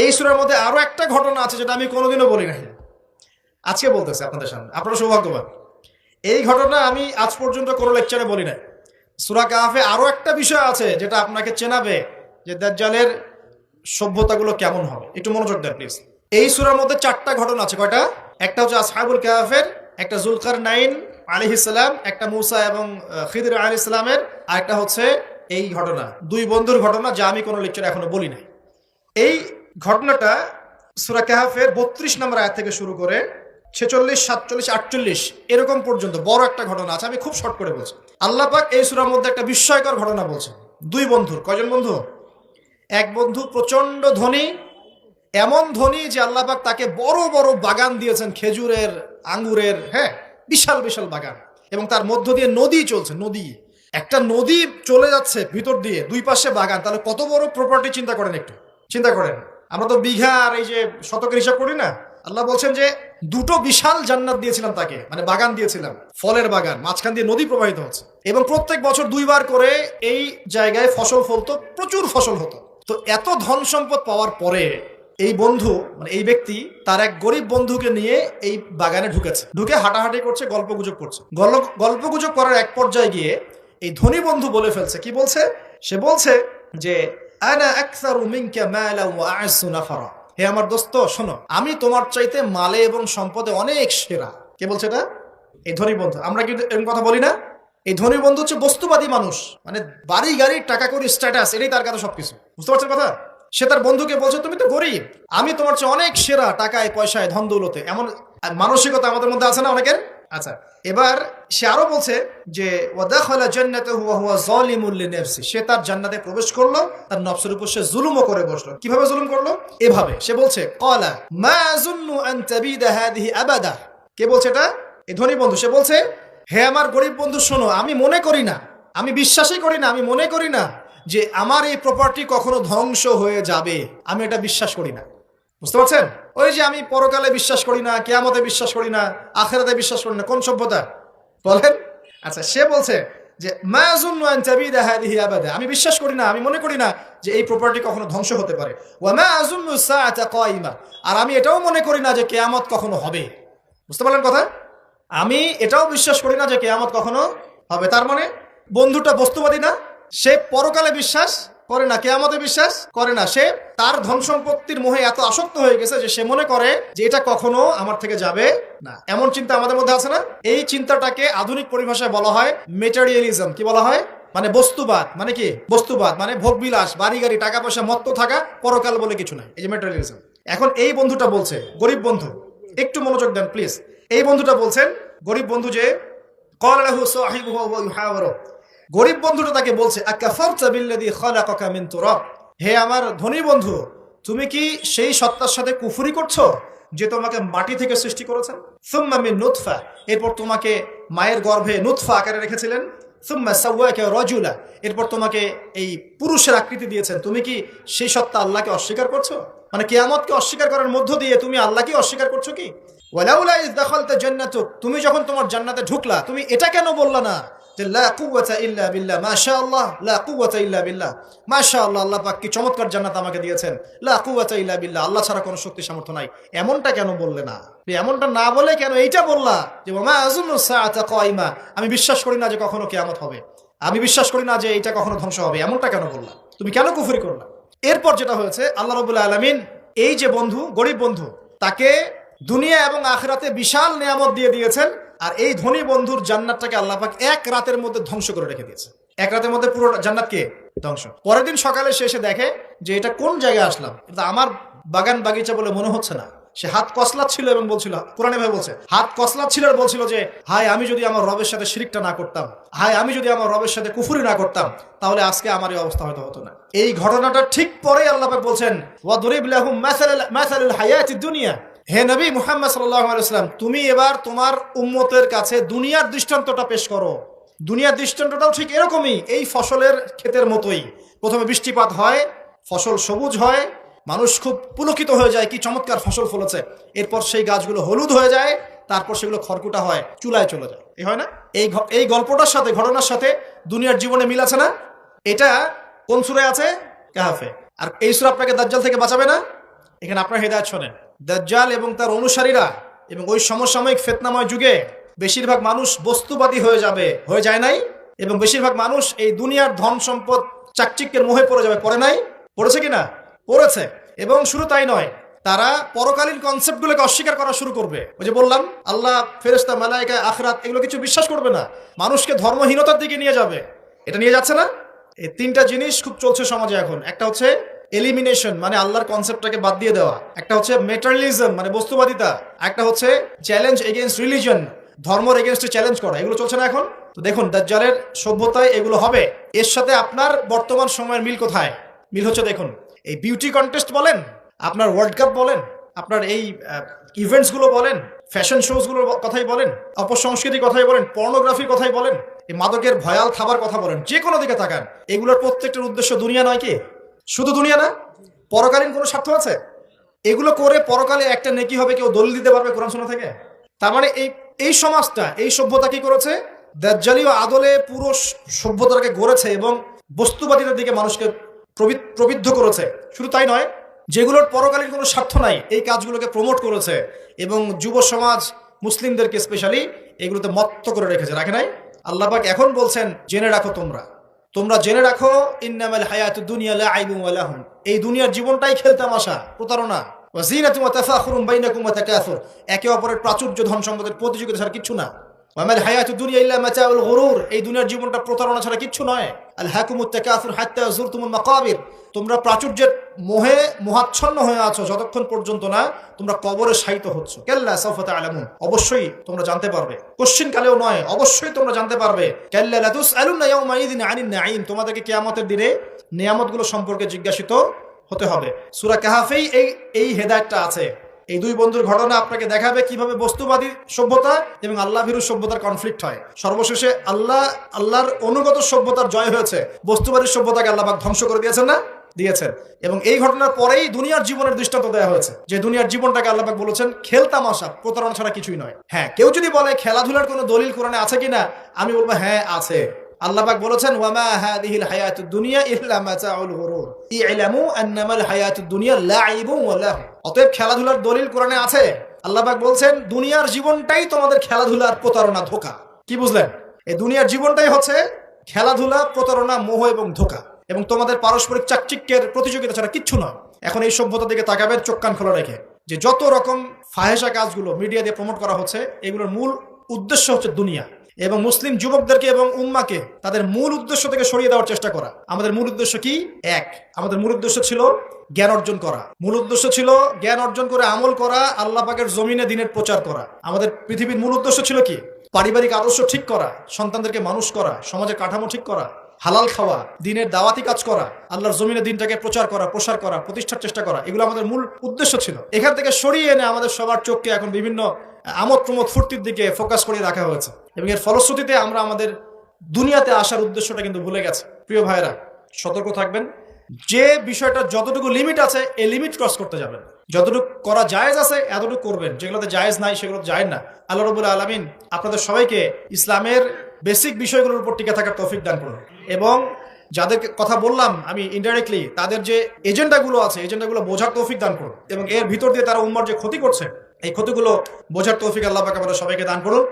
এই সূরার মধ্যে আরো একটা ঘটনা আছে যেটা আমি কোনোদিনও বলি নাই, আজকে বলতেছি আপনাদের সামনে। আপনারা সৌভাগ্যবান, এই ঘটনা আমি আজ পর্যন্ত কোনো লেকচারে বলি নাই। সূরা কাহফে আরো একটা বিষয় আছে যেটা আপনাকে চেনাবে যে দাজ্জালের সভ্যতাগুলো কেমন হবে। একটু মনোযোগ দেন প্লিজ। এই সূরার মধ্যে চারটা ঘটনা আছে। কয়টা? একটা হচ্ছে আসহাবুল কাহফের, একটা যুলকারনাইন আলাইহিস সালাম, একটা মূসা এবং খিদর আলাইহিস সালামের, আর একটা হচ্ছে এই ঘটনা, দুই বন্ধুর ঘটনা, যা আমি কোনো লেকচারে এখনো বলি নাই। এই ঘটনাটা সূরা কাহফের 32 নম্বর আয়াত থেকে শুরু করে 46, 47, 48 এরকম পর্যন্ত বড় একটা ঘটনা আছে। আমি খুব শর্ট করে বলছি। আল্লাহ পাক এই সূরার মধ্যে একটা বিস্ময়কর ঘটনা বলছেন। দুই বন্ধুর, কয়জন বন্ধু? এক বন্ধু প্রচন্ড ধনী, এমন ধনী যে আল্লাহ পাক তাকে বড় বড় বাগান দিয়েছেন, খেজুরের, আঙ্গুরের, হ্যাঁ, বিশাল বিশাল বাগান, এবং তার মধ্য দিয়ে নদী চলছে। নদী, একটা নদী চলে যাচ্ছে ভিতর দিয়ে, দুই পাশে বাগান। তাহলে কত বড় প্রপার্টি চিন্তা করেন, একটু চিন্তা করেন। আমরা তো বিঘা আর এই যে শতকের হিসাব করি না। আল্লাহ বলছেন যে দুটো বিশাল জান্নাত দিয়েছিলাম তাকে, মানে বাগান দিয়েছিলাম, ফলের বাগান, মাঝখান দিয়ে নদী প্রবাহিত হচ্ছে, এবং প্রত্যেক বছর দুইবার করে এই জায়গায় ফসল ফলতো, প্রচুর ফসল হতো। তো এত ধন সম্পদ পাওয়ার পরে এই বন্ধু, মানে এই ব্যক্তি, তার এক গরিব বন্ধুকে নিয়ে এই বাগানে ঢুকেছে। ঢুকে হাঁটাহাঁটি করছে, গল্পগুজব করছে। গল্পগুজব করার এক পর্যায়ে গিয়ে এই ধনী বন্ধু বলে ফেলছে। কি বলছে? সে বলছে যে আনা আকসারু মিনকা মালান ওয়া আ'আসু নাফারা। হে আমার দোস্ত, শোনো, আমি তোমার চাইতে মালে এবং সম্পদে অনেক সেরা। কে বলছে এটা? এই ধনী বন্ধু। আমরা কিন্তু এরকম কথা বলি না। এই ধনী বন্ধু হচ্ছে বস্তুবাদী মানুষ, মানে বাড়ি গাড়ি, টাকা কড়ি, স্ট্যাটাস, এটাই তার কাছে সবকিছু। বুঝতে পারছেন কথা? সে তার বন্ধুকে বলছে তুমি তো গরিব, আমি তোমার চেয়ে অনেক সেরা টাকায়, পয়সায়, ধন দৌলতে। এমন মানসিকতা আমাদের মধ্যে আছে না অনেকের? আচ্ছা, এবার সে আরো বলছে যে ওয়াদাখালা জান্নাতাহু ওয়া হুয়া যালিমুল লিনাফসি। সে তার জান্নাতে প্রবেশ করলো, তার নফসের উপর সে জুলুমও করে বসলো। কিভাবে জুলুম করলো? এভাবে। সে বলছে ক্বালা মা আযুন্নু আন তাবিদা হাদিহি আবাদা। কে বলছে এটা? এই ধনী বন্ধু। সে বলছে, হে আমার গরিব বন্ধু, শোনো, আমি মনে করি না, আমি বিশ্বাসই করি না, আমি মনে করি না যে আমার এই প্রপার্টি কখনো ধ্বংস হয়ে যাবে। আমি এটা বিশ্বাস করি না। বুঝতে পারছেন? ওই যে আমি পরকালে বিশ্বাস করি না, কিয়ামতে বিশ্বাস করি না, আখিরাতে বিশ্বাস করি না। কোন সভ্যতা বলেন? আচ্ছা, সে বলছে যে মা আযুন্নু আন তাবিদা হাদিহি আবাদা। আমি বিশ্বাস করি না, আমি মনে করি না যে এই প্রপার্টি কখনো ধ্বংস হতে পারে। ওয়া মা আযুন্নু সাআতা কায়িমা। আর আমি এটাও মনে করি না যে কিয়ামত কখনো হবে। বুঝতে পারলেন কথা? আমি এটাও বিশ্বাস করি না যে কিয়ামত কখনো হবে। তার মানে বন্ধুটা বস্তুবাদী না, সে পরকালে বিশ্বাস করে না, কিয়ামতে বিশ্বাস করে না। সে তার ধন সম্পত্তির মোহে এত আসক্ত হয়ে গেছে যে সে মনে করে যে এটা কখনো আমার থেকে যাবে না। এমন চিন্তা আমাদের মধ্যে আছে না? এই চিন্তাটাকে আধুনিক পরিভাষায় বলা হয় মেটেরিয়ালিজম। কি বলা হয়? মানে বস্তুবাদ। মানে কি বস্তুবাদ? মানে ভোগবিলাস, বাড়ি গাড়ি, টাকা পয়সা, মত্ত থাকা, পরকাল বলে কিছু নাই। এই যে মেটেরিয়ালিজম। এখন এই বন্ধুটা বলছে, গরিব বন্ধু, একটু মনোযোগ দেন প্লিজ। এই বন্ধুটা বলছেন, গরিব বন্ধু, যে ক্বালা লাহু সাহিবুহু ওয়া ইউহাওয়ারু। গরিব বন্ধুটা তাকে বলছে আকাফারতা বিল্লাযী খালাকাকা মিন তুরাব। হে আমার ধনী বন্ধু, তুমি কি সেই সত্তার সাথে কুফরি করছো যে তোমাকে মাটি থেকে সৃষ্টি করেছেন? সুম্মা মিন নুতফা। এরপর তোমাকে মায়ের গর্ভে নুতফা আকারে রেখেছিলেন। সুম্মা সাওয়াকা রাজুলা। এরপর তোমাকে এই পুরুষের আকৃতি দিয়েছেন। তুমি কি সেই সত্তা আল্লাহকে অস্বীকার করছো? মানে কিয়ামতকে অস্বীকার করার মধ্য দিয়ে তুমি আল্লাহকে অস্বীকার করছো কি? ওয়ালাউলা ইয দাখালতা জান্নাতুক। তুমি যখন তোমার জান্নাতে ঢুকলা, তুমি এটা কেন বললা না যে লা কুওয়াতা ইল্লা বিল্লাহ, মাশাআল্লাহ, লা কুওয়াতা ইল্লা বিল্লাহ, মাশাআল্লাহ, আল্লাহ পাক কি চমৎকার জান্নাত আমাকে দিয়েছেন, লা কুওয়াতা ইল্লা বিল্লাহ, আল্লাহ ছাড়া কোনো শক্তি সামর্থ্য নাই। এমনটা কেন বললে না? এমনটা না বলে কেন এইটা বললা যে ওয়া মা আযুন্নু সাআতা কায়িমা। আমি বিশ্বাস করি না যে কখনো কিয়ামত হবে, আমি বিশ্বাস করি না যে এটা কখনো ধ্বংস হবে। এমনটা কেন বললা? তুমি কেন কুফরি করলা? এরপর যেটা হয়েছে, আল্লাহ রাব্বুল আলামিন এই যে বন্ধু, গরিব বন্ধু, তাকে দুনিয়া এবং আখিরাতে বিশাল নিয়ামত দিয়ে দিয়েছেন। আর এই ধনী বন্ধুর জান্নাতটাকে আল্লাহ পাক এক রাতের মধ্যে ধ্বংস করে রেখে দিয়েছে। এক রাতের মধ্যে পুরো জান্নাতকে ধ্বংস। পরের দিন সকালে সে এসে দেখে যে এটা কোন জায়গায় আসলাম, এটা আমার বাগান বাগিচা বলে মনে হচ্ছে না। সে হাত কসলাচ্ছিল এবং বলছিল, কোরআনে ভাই বলছে, হাত কসলাচ্ছিল আর বলছিল যে হায়, আমি যদি আমার রবের সাথে শিরকটা না করতাম, হায়, আমি যদি আমার রবের সাথে কুফরি না করতাম, তাহলে আজকে আমার এই অবস্থা হয়তো হতো না। এই ঘটনাটা ঠিক পরেই আল্লাহ পাক বলছেন ওয়াদরিব লাহুম মাসালাল হায়াতিদ দুনিয়া। হে নবী মুহাম্মদ সাল্লাল্লাহু আলাইহি ওয়াসাল্লাম, তুমি এবার তোমার উম্মতের কাছে দুনিয়ার দৃষ্টান্তটা পেশ করো। দুনিয়ার দৃষ্টান্তটাও ঠিক এরকমই, এই ফসলের ক্ষেতের মতোই। প্রথমে বৃষ্টিপাত হয়, ফসল সবুজ হয়, মানুষ খুব পুলকিত হয়ে যায়, কি চমৎকার ফসল ফলেছে। এরপর সেই গাছগুলো হলুদ হয়ে যায়, তারপর সেগুলো খড়কুটা হয়, চুলায় চলে যায়। এই হয় না? এই গল্পটার সাথে, ঘটনার সাথে দুনিয়ার জীবনে মিল আছে না? এটা কোন সূরায় আছে? কাহফে। আর এই সূরা আপনাকে দাজ্জাল থেকে বাঁচাবে না? এখানে আপনার হেদায়েত শোনেন। দাজ্জাল এবং তার অনুসারীরা এবং ওই সমসাময়িক ফিতনাময় যুগে বেশিরভাগ মানুষ বস্তুবাদী হয়ে যাবে, হয়ে যায় নাই? এবং বেশিরভাগ মানুষ এই দুনিয়ার ধন সম্পদ চাকচিক্যের মোহে পড়ে যাবে, পড়ে নাই? পড়েছে কিনা? পড়েছে। এবং শুধু তাই নয়, তারা পরকালীন কনসেপ্টগুলোকে অস্বীকার করা শুরু করবে। ওই যে বললাম, আল্লাহ, ফেরেশতা, মালায়েকা, আখিরাত এগুলো কিছু বিশ্বাস করবে না, মানুষকে ধর্মহীনতার দিকে নিয়ে যাবে। এটা নিয়ে যাচ্ছে না? এই তিনটা জিনিস খুব চলছে সমাজে এখন। একটা হচ্ছে এলিমিনেশন, মানে আল্লাহর কনসেপ্টটাকে বাদ দিয়ে দেওয়া। একটা হচ্ছে মেটারিয়ালিজম, মানে বস্তুবাদিতা। একটা হচ্ছে চ্যালেঞ্জ এগেইনস্ট রিলিজন, ধর্মের এগেইনস্টে চ্যালেঞ্জ করা। এগুলো চলছে না এখন? তো দেখুন, দাজ্জালের সভ্যতায় এগুলো হবে। এর সাথে আপনার বর্তমান সময়ের মিল কোথায়? মিল হচ্ছে, দেখুন, এই বিউটি কন্টেস্ট বলেন, আপনার ওয়ার্ল্ড কাপ বলেন, আপনার এই ইভেন্টসগুলো বলেন, ফ্যাশন শোজগুলোর কথাই বলেন, অপসংস্কৃতির কথাই বলেন, পর্নোগ্রাফির কথাই বলেন, এই মাদকের ভয়াল খাবার কথা বলেন, যে কোনো দিকে তাকান, এগুলোর প্রত্যেকটার উদ্দেশ্য দুনিয়া নয় কি? শুধু দুনিয়া না, পরকালীন কোনো স্বার্থ আছে? এগুলো করে পরকালে একটা নেকি হবে, কেউ দলিল দিতে পারবে কোরআন শোনা থেকে? তার মানে এই সমাজটা, এই সভ্যতা কি করেছে? দাজ্জালীয় আদলে পুরো সভ্যতাকে গড়েছে এবং বস্তুবাদিতার দিকে মানুষকে প্রবৃদ্ধ করেছে। শুধু তাই নয়, যেগুলোর পরকালীন কোনো স্বার্থ নাই এই কাজগুলোকে প্রমোট করেছে এবং যুব সমাজ, মুসলিমদেরকে স্পেশালি এগুলোতে মত্ত করে রেখেছে, রাখে নাই? আল্লাহ পাক এখন বলছেন, জেনে রাখো, তোমরা জেনে রাখো, ইন্নামাল হায়াতুদ দুনিয়া লাইবুন ওয়া লাহুন, এই দুনিয়ার জীবনটাই খেলতামাশা, প্রতারণা। ওয়া যিনাতুন ওয়া তাফাখুরুন বাইনাকুম ওয়া তাকাসুর, একে অপরের প্রাচুর্য, ধন সম্পদের প্রতিযোগিতা ছাড়া কিচ্ছু না। ওয়া মাল হায়াতুদ দুনিয়া ইল্লা মাতাউল গুরুর, এই দুনিয়ার জীবনটা প্রতারণা ছাড়া কিচ্ছু নয়। আল হাকুমুত তাকাসুর হাত্তা যুরতুমুল মাকাবির, তোমরা প্রাচুর্যের মোহে মোহাচ্ছন্ন হয়ে আছো যতক্ষণ পর্যন্ত না তোমরা কবরে শায়িত হচ্ছ। কাল্লা সাউফা তা'লামুন, অবশ্যই তোমরা জানতে পারবে, কোশ্চিন কালেও নয়, অবশ্যই তোমরা জানতে পারবে। কাল্লা লা তুসআলুনা ইয়াওমাইযিন আনিন নাঈম, তোমাদেরকে কিয়ামতের দিনে নিয়ামতগুলো সম্পর্কে জিজ্ঞাসিত হতে হবে। সূরা কাহাফেই এই হেদায়েতটা আছে। এই দুই বন্ধুর ঘটনা আপনাকে দেখাবে কিভাবে বস্তুবাদী সভ্যতা এবং আল্লাহ ভীরু সভ্যতার কনফ্লিক্ট হয়। সর্বশেষে আল্লাহর অনুগত সভ্যতার জয় হয়েছে, বস্তুবাদী সভ্যতাকে আল্লাহ পাক ধ্বংস করে দিয়েছেন না? দিয়েছেন। এবং এই ঘটনার পরেই দুনিয়ার জীবনের দৃষ্টান্ত দেওয়া হয়েছে, যে দুনিয়ার জীবনটাকে আল্লাহ পাক বলেছেন খেলতামাশা, প্রতারণা ছাড়া কিছুই নয়। হ্যাঁ, কেউ যদি বলে খেলাধুলার কোনো দলিল কোরআনে আছে কিনা, আমি বলবো হ্যাঁ আছে। আল্লাহ পাক বলেছেন, ওয়ামা হাদিহিল হায়াতুদ দুনিয়া ইল্লা মাতাউল গুরুর ইলামু আন্নামাল হায়াতুদ দুনিয়া লাইবুন ওয়া লাহু। অতএব খেলাধুলার দলিল কোরআনে আছে। আল্লাহ পাক বলছেন দুনিয়ার জীবনটাই তোমাদের খেলাধুলার প্রতারণা, ধোঁকা। কি বুঝলেন? এই দুনিয়ার জীবনটাই হচ্ছে খেলাধুলা, প্রতারণা, মোহ এবং ধোঁকা, এবং তোমাদের পারস্পরিক চাকচিক্যের প্রতিযোগিতা ছাড়া কিচ্ছু নয়। এখন এই সভ্যতার দিকে তাকাবেন চোখ কান খোলা রেখে, যে যত রকম ফাহেসা কাজগুলো মিডিয়া দিয়ে প্রমোট করা হচ্ছে, এগুলোর মূল উদ্দেশ্য হচ্ছে দুনিয়া, এবং মুসলিম যুবকদেরকে এবং উম্মাকে তাদের মূল উদ্দেশ্য থেকে সরিয়ে দেওয়ার চেষ্টা করা। আমাদের মূল উদ্দেশ্য কি? এক, আমাদের মূল উদ্দেশ্য ছিল জ্ঞান অর্জন করা। মূল উদ্দেশ্য ছিল জ্ঞান অর্জন করে আমল করা, আল্লাহ পাকের জমিনে দ্বীনের প্রচার করা। আমাদের পৃথিবীর মূল উদ্দেশ্য ছিল কি? পারিবারিক আদর্শ ঠিক করা, সন্তানদেরকে মানুষ করা, সমাজের কাঠামো ঠিক করা, হালাল খাওয়া, দ্বীনের দাওয়াতি কাজ করা, আল্লাহর জমিনে দ্বীনটাকে প্রচার করা, প্রসার করা, প্রতিষ্ঠার চেষ্টা করা। এগুলো আমাদের মূল উদ্দেশ্য ছিল। এখান থেকে সরিয়ে এনে আমাদের সবার চোখকে এখন বিভিন্ন আমোদ প্রমোদ ফুর্তির দিকে ফোকাস করে রাখা হয়েছে, এবং এর ফলশ্রুতিতে আমরা আমাদের দুনিয়াতে আসার উদ্দেশ্যটা কিন্তু ভুলে গেছে। প্রিয় ভাইরা, সতর্ক থাকবেন। যে বিষয়টা যতটুকু লিমিট আছে, এই লিমিট ক্রস করতে যাবেন। যতটুকু করা জায়েজ আছে এতটুকু করবেন, যেগুলোতে জায়েজ নাই সেগুলো জায়েজ না। আল্লাহ রাব্বুল আলামিন আপনাদের সবাইকে ইসলামের বেসিক বিষয়গুলোর উপর টিকে থাকার তৌফিক দান করুন, এবং যাদের কথা বললাম আমি ইনডাইরেক্টলি, তাদের যে এজেন্ডাগুলো আছে, এজেন্ডাগুলো বোঝার তৌফিক দান করুন, এবং এর ভিতর দিয়ে তারা উম্মার যে ক্ষতি করছে, এই ক্ষতিগুলো বোঝার তৌফিক আল্লাহ পাক আমাদের সবাইকে দান করুন।